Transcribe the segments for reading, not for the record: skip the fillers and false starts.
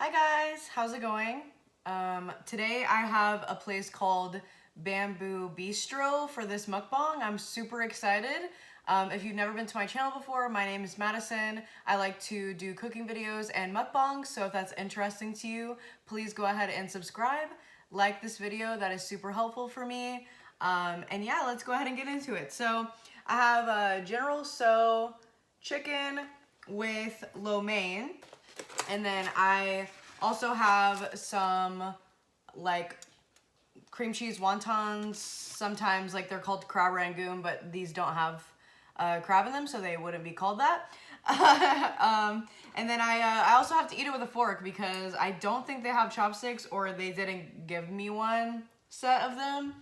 Hi guys, how's it going? Today I have a place called Bamboo Bistro for this mukbang. I'm super excited. If you've never been to my channel before, my name is Madison. I like to do cooking videos and mukbangs, so if that's interesting to you, please go ahead and subscribe. Like this video, that is super helpful for me. And yeah, let's go ahead and get into it. So I have a General So chicken with lo mein. And then I also have some like cream cheese wontons. Sometimes like they're called crab rangoon, but these don't have crab in them, so they wouldn't be called that. And then I also have to eat it with a fork because I don't think they have chopsticks, or they didn't give me one set of them,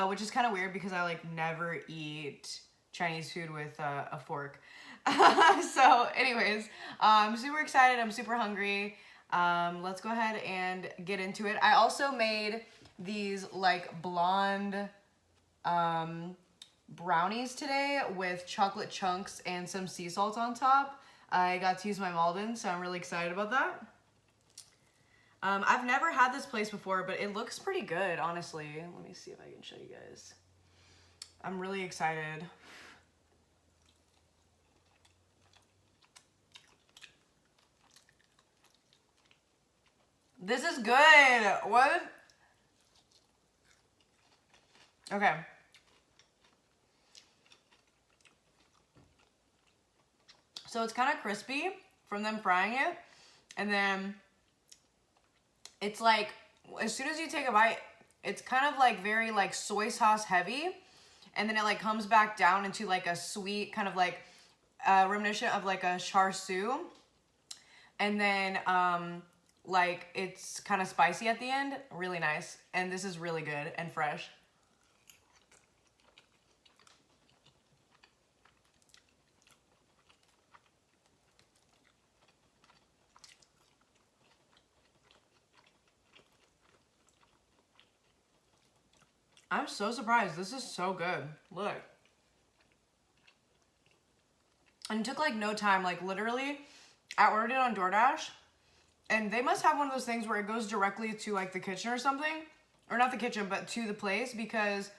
which is kind of weird because I like never eat Chinese food with a fork. So anyways, I'm super excited. I'm super hungry. Let's go ahead and get into it. I also made these like blonde brownies today with chocolate chunks and some sea salt on top. I got to use my Malden, so I'm really excited about that. I've never had this place before, but it looks pretty good, honestly. Let me see if I can show you guys. I'm really excited. This is good. What? Okay. So it's kind of crispy from them frying it. And then it's like, as soon as you take a bite, it's kind of like very like soy sauce heavy. And then it like comes back down into like a sweet kind of like reminiscent of like a char siu. And then like it's kind of spicy at the end. Really nice. And this is really good and fresh. I'm so surprised. This is so good. Look. And it took like no time. Like literally, I ordered it on DoorDash. And they must have one of those things where it goes directly to like the kitchen or something. Or not the kitchen, but to the place, because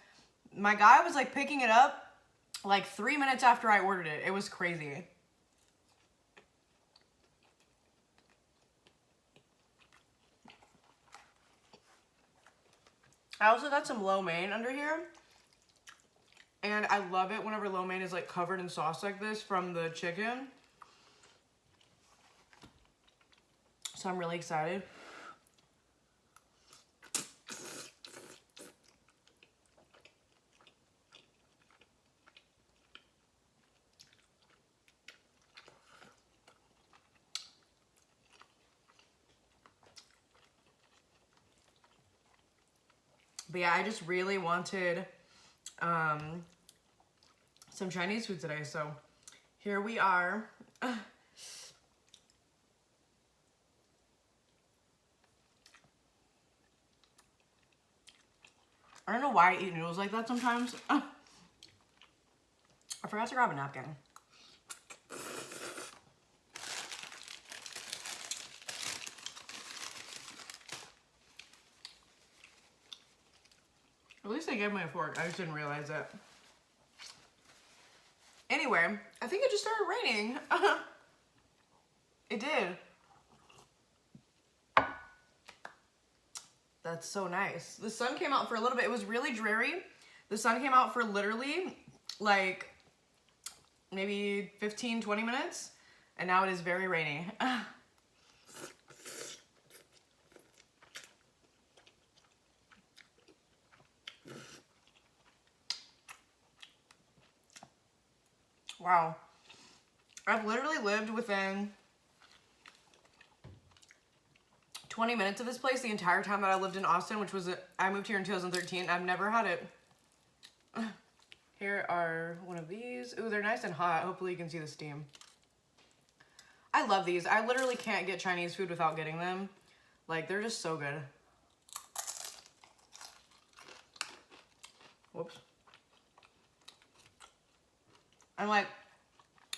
my guy was like picking it up like 3 minutes after I ordered it. It was crazy. I also got some lo mein under here. And I love it whenever lo mein is like covered in sauce like this from the chicken. So I'm really excited. But yeah, I just really wanted some Chinese food today. So here we are. I don't know why I eat noodles like that sometimes. I forgot to grab a napkin. At least they gave me a fork. I just didn't realize it. Anyway, I think it just started raining. It did. That's so nice. The sun came out for a little bit. It was really dreary. The sun came out for literally like maybe 15, 20 minutes. And now it is very rainy. Wow. I've literally lived within 20 minutes of this place the entire time that I lived in Austin, which was, I moved here in 2013. I've never had it. Here are one of these. Ooh, they're nice and hot. Hopefully you can see the steam. I love these. I literally can't get Chinese food without getting them. Like, they're just so good. Whoops. And like,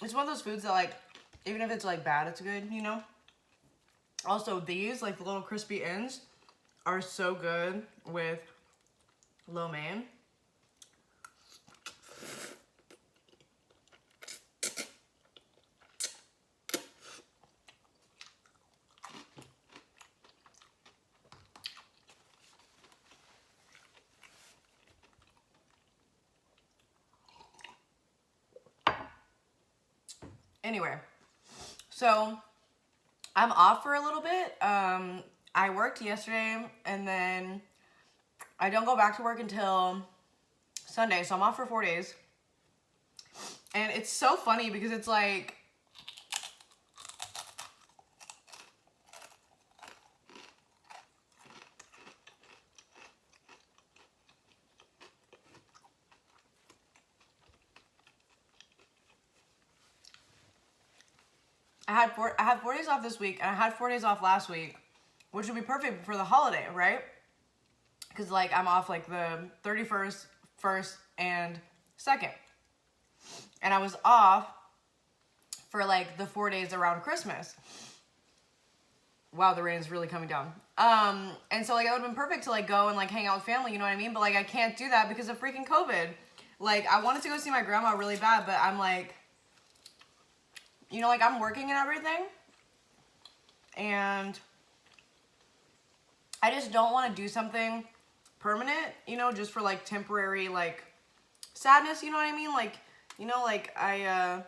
it's one of those foods that like, even if it's like bad, it's good, you know? Also, these, like the little crispy ends, are so good with lo mein. Anyway, so I'm off for a little bit. I worked yesterday and then I don't go back to work until Sunday, so I'm off for 4 days. And it's so funny because it's like, I had 4 days off this week and I had 4 days off last week, which would be perfect for the holiday, right? Because like I'm off like the 31st, 1st, and 2nd. And I was off for like the 4 days around Christmas. Wow, the rain is really coming down. And so like it would have been perfect to like go and like hang out with family, you know what I mean? But like I can't do that because of freaking COVID. Like I wanted to go see my grandma really bad, but I'm like, you know, like I'm working and everything. And I just don't want to do something permanent, you know, just for like temporary like sadness, you know what I mean? Like, you know, like I'm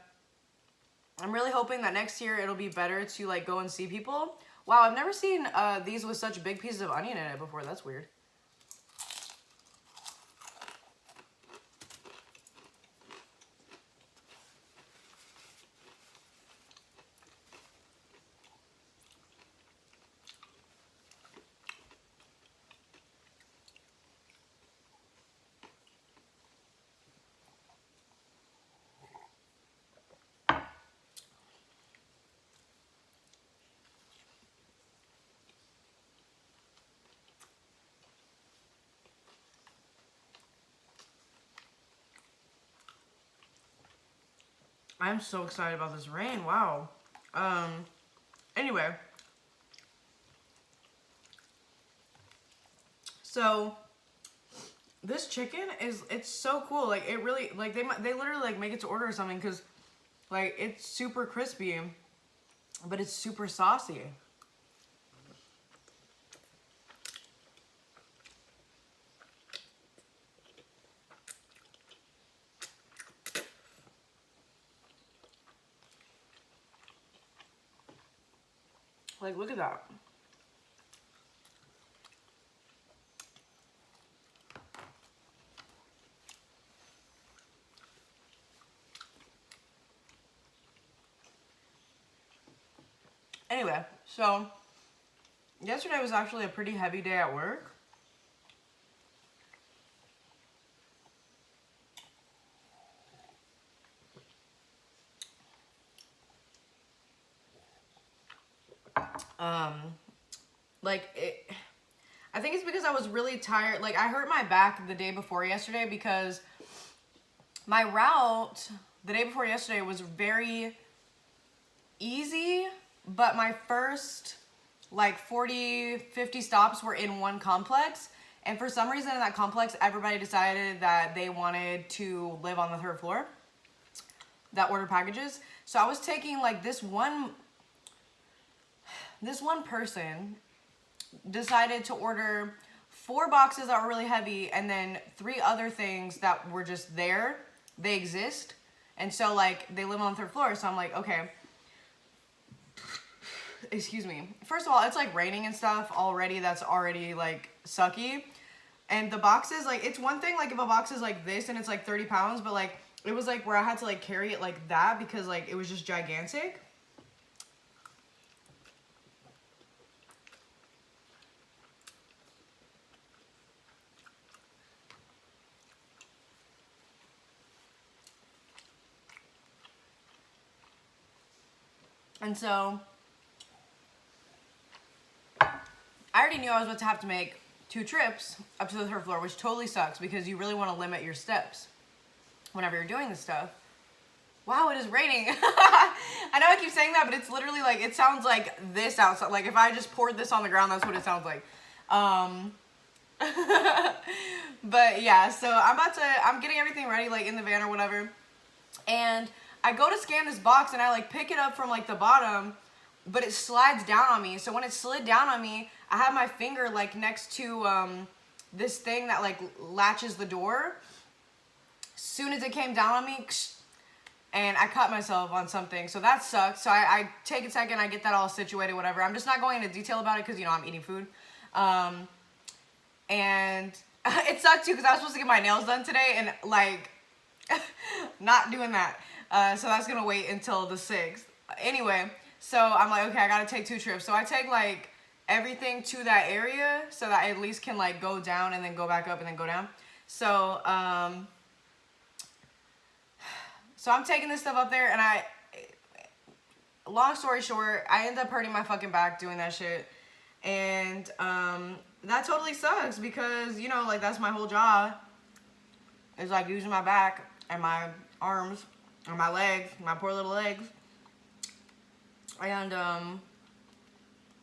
really hoping that next year it'll be better to like go and see people. Wow, I've never seen these with such big pieces of onion in it before. That's weird. I'm so excited about this rain. Wow. Anyway. So this chicken it's so cool. Like it really, like they literally like make it to order or something because like it's super crispy, but it's super saucy. Like, look at that. Anyway, so yesterday was actually a pretty heavy day at work. I think it's because I was really tired. Like, I hurt my back the day before yesterday because my route the day before yesterday was very easy, but my first like 40, 50 stops were in one complex. And for some reason in that complex, everybody decided that they wanted to live on the 3rd floor that ordered packages. So I was taking like this one person decided to order 4 boxes that were really heavy and then 3 other things that were just there. They exist. And so like they live on the 3rd floor. So I'm like, okay. Excuse me. First of all, it's like raining and stuff already. That's already like sucky. And the boxes, like it's one thing like if a box is like this and it's like 30 pounds, but like it was like where I had to like carry it like that because like it was just gigantic. And so I already knew I was about to have to make 2 trips up to the 3rd floor, which totally sucks because you really want to limit your steps whenever you're doing this stuff. Wow, it is raining. I know I keep saying that, but it's literally like, it sounds like this outside. Like if I just poured this on the ground, that's what it sounds like. But yeah, so I'm getting everything ready like in the van or whatever. And I go to scan this box and I like pick it up from like the bottom, but it slides down on me. So when it slid down on me, I have my finger like next to this thing that like latches the door. Soon as it came down on me, and I cut myself on something, so that sucked. So I take a second, I get that all situated, whatever. I'm just not going into detail about it because, you know, I'm eating food. And it sucked too because I was supposed to get my nails done today and like not doing that. So that's gonna wait until the 6th. Anyway, so I'm like, okay, I gotta take 2 trips. So I take like everything to that area so that I at least can like go down and then go back up and then go down. So so I'm taking this stuff up there, and long story short, I end up hurting my fucking back doing that shit. And that totally sucks because, you know, like that's my whole job is like using my back and my arms and my legs, my poor little legs. And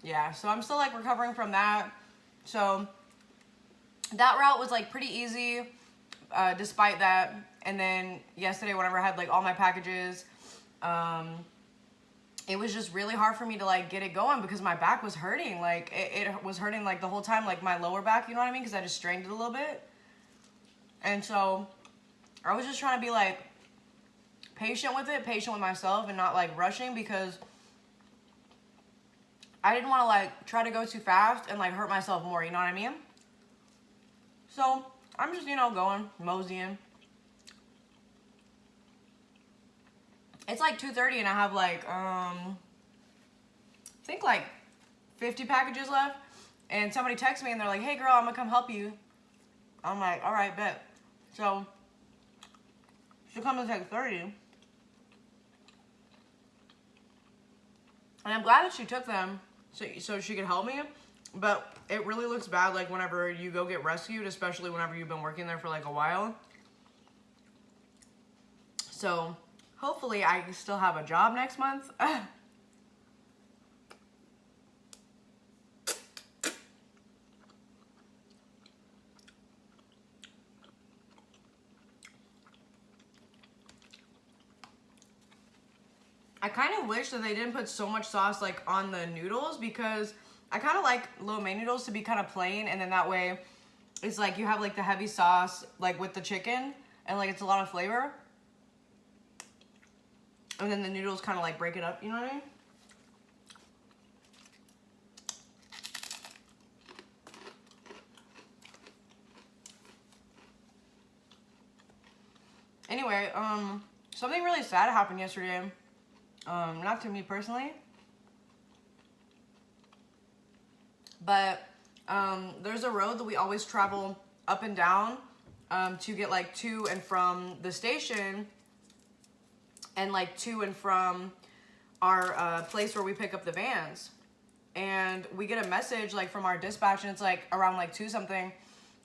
yeah, so I'm still like recovering from that. So that route was like pretty easy despite that. And then yesterday, whenever I had like all my packages, it was just really hard for me to like get it going because my back was hurting. Like it was hurting like the whole time, like my lower back, you know what I mean? Because I just strained it a little bit. And so I was just trying to be like patient with it, patient with myself, and not like rushing because I didn't want to like try to go too fast and like hurt myself more, you know what I mean? So I'm just, you know, going, moseying. It's like 2:30 and I have like, I think like 50 packages left. And somebody texts me and they're like, hey girl, I'm gonna come help you. I'm like, all right, bet. So she'll come and take 30. And I'm glad that she took them so she could help me. But it really looks bad like whenever you go get rescued, especially whenever you've been working there for like a while. So hopefully I still have a job next month. I kind of wish that they didn't put so much sauce like on the noodles because I kind of like lo mein noodles to be kind of plain, and then that way it's like you have like the heavy sauce like with the chicken and like it's a lot of flavor. And then the noodles kind of like break it up, you know what I mean? Anyway, something really sad happened yesterday. Not to me personally, but there's a road that we always travel up and down to get like to and from the station and like to and from our place where we pick up the vans. And we get a message like from our dispatch, and it's like around like 2 something,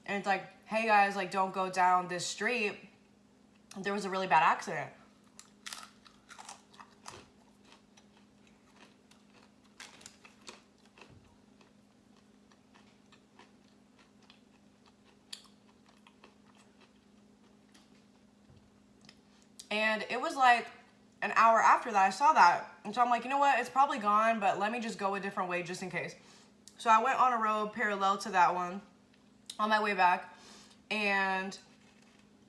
and it's like, hey guys, like don't go down this street, there was a really bad accident. And it was like an hour after that I saw that. And so I'm like, you know what? It's probably gone, but let me just go a different way just in case. So I went on a road parallel to that one on my way back. And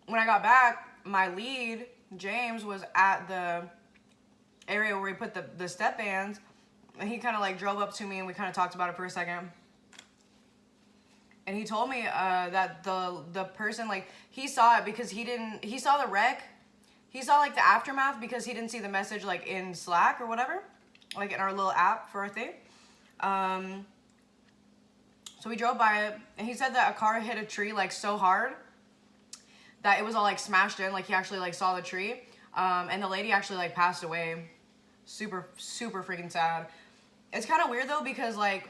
when I got back, my lead, James, was at the area where we put the step bands. And he kind of like drove up to me and we kind of talked about it for a second. And he told me that the person, like, he saw it because he saw the wreck. He saw like the aftermath because he didn't see the message like in Slack or whatever, like in our little app for our thing. So we drove by it, and he said that a car hit a tree like so hard that it was all like smashed in. Like he actually like saw the tree, and the lady actually like passed away. Super, super freaking sad. It's kind of weird though because like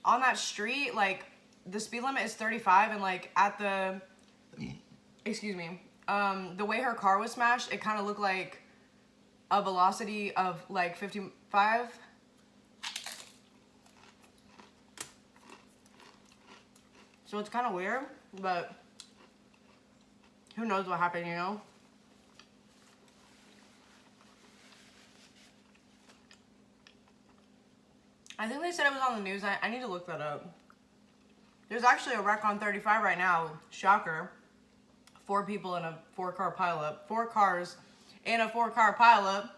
on that street, like the speed limit is 35, and like at the, excuse me. The way her car was smashed, it kind of looked like a velocity of like 55. So it's kind of weird, but who knows what happened, you know? I think they said it was on the news. I need to look that up. There's actually a wreck on 35 right now. Shocker. 4 people in a 4-car pileup. 4 cars in a 4-car pileup.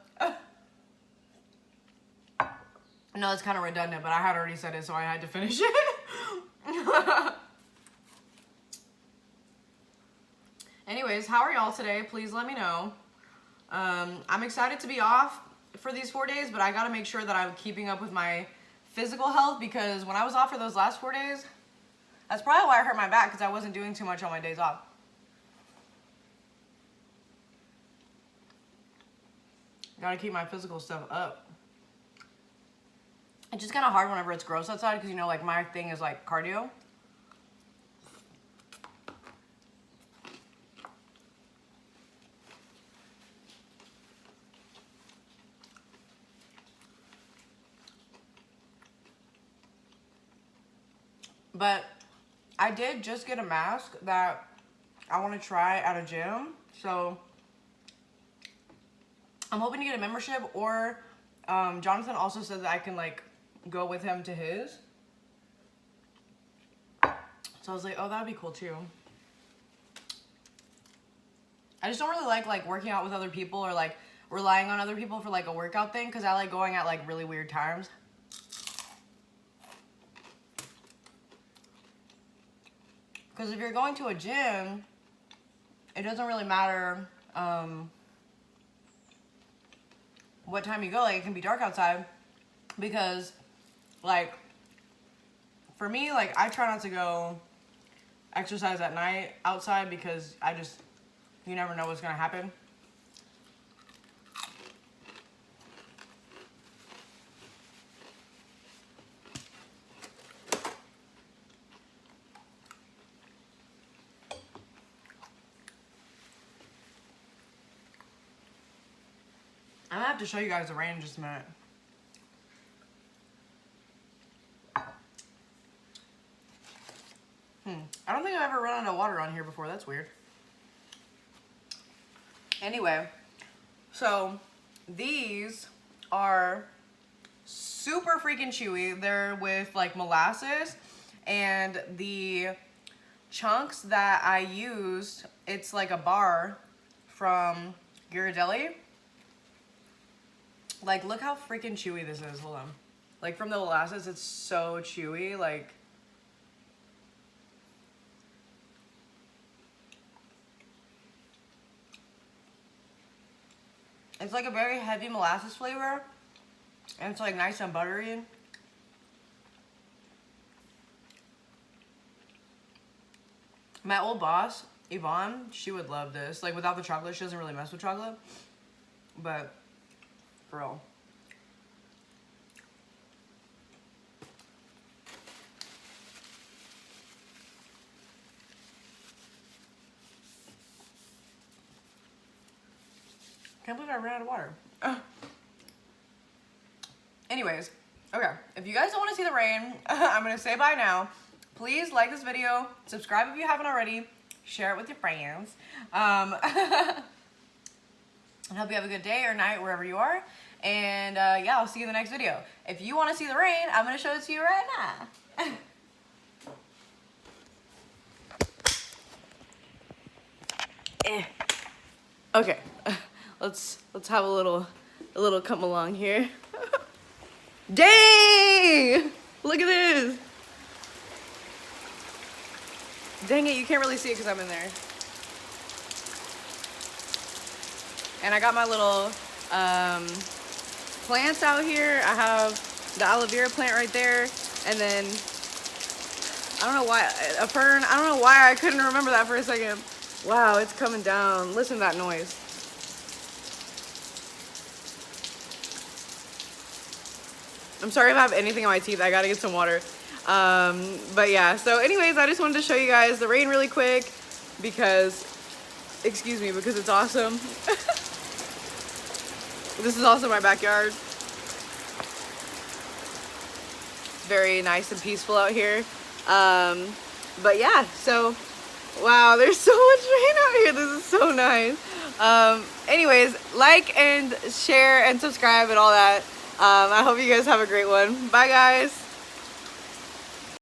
No, it's kind of redundant, but I had already said it, so I had to finish it. Anyways, how are y'all today? Please let me know. I'm excited to be off for these 4 days, but I gotta make sure that I'm keeping up with my physical health, because when I was off for those last 4 days, that's probably why I hurt my back, because I wasn't doing too much on my days off. Gotta keep my physical stuff up. It's just kind of hard whenever it's gross outside, because, you know, like, my thing is, like, cardio. But I did just get a mask that I want to try at a gym. So I'm hoping to get a membership, or Jonathan also said that I can like go with him to his. So I was like, oh, that'd be cool too. I just don't really like working out with other people, or like relying on other people for like a workout thing, because I like going at like really weird times. Because if you're going to a gym, it doesn't really matter what time you go. Like, it can be dark outside, because like for me, like, I try not to go exercise at night outside, because you never know what's gonna happen. I'm gonna have to show you guys the rain in just a minute. I don't think I've ever run out of water on here before. That's weird. Anyway, so these are super freaking chewy. They're with like molasses, and the chunks that I used, it's like a bar from Ghirardelli. Like, look how freaking chewy this is. Hold on. Like, from the molasses, it's so chewy. Like, it's like a very heavy molasses flavor, and it's like nice and buttery. My old boss, Yvonne, she would love this. Like, without the chocolate, she doesn't really mess with chocolate, but for real. Can't believe I ran out of water. Anyways, okay. If you guys don't want to see the rain, I'm going to say bye now. Please like this video. Subscribe if you haven't already. Share it with your friends. I hope you have a good day or night wherever you are. And yeah, I'll see you in the next video. If you want to see the rain, I'm going to show it to you right now. Okay. Let's have a little come along here. Dang! Look at this. Dang it, you can't really see it because I'm in there. And I got my little plants out here. I have the aloe vera plant right there, and then I don't know why, a fern. I don't know why I couldn't remember that for a second. Wow, it's coming down. Listen to that noise. I'm sorry if I have anything on my teeth. I gotta get some water. But yeah, so anyways, I just wanted to show you guys the rain really quick because, excuse me, because it's awesome. This is also my backyard. Very nice and peaceful out here. But yeah, so wow, there's so much rain out here. This is so nice. Anyways, like and share and subscribe and all that. I hope you guys have a great one. Bye guys.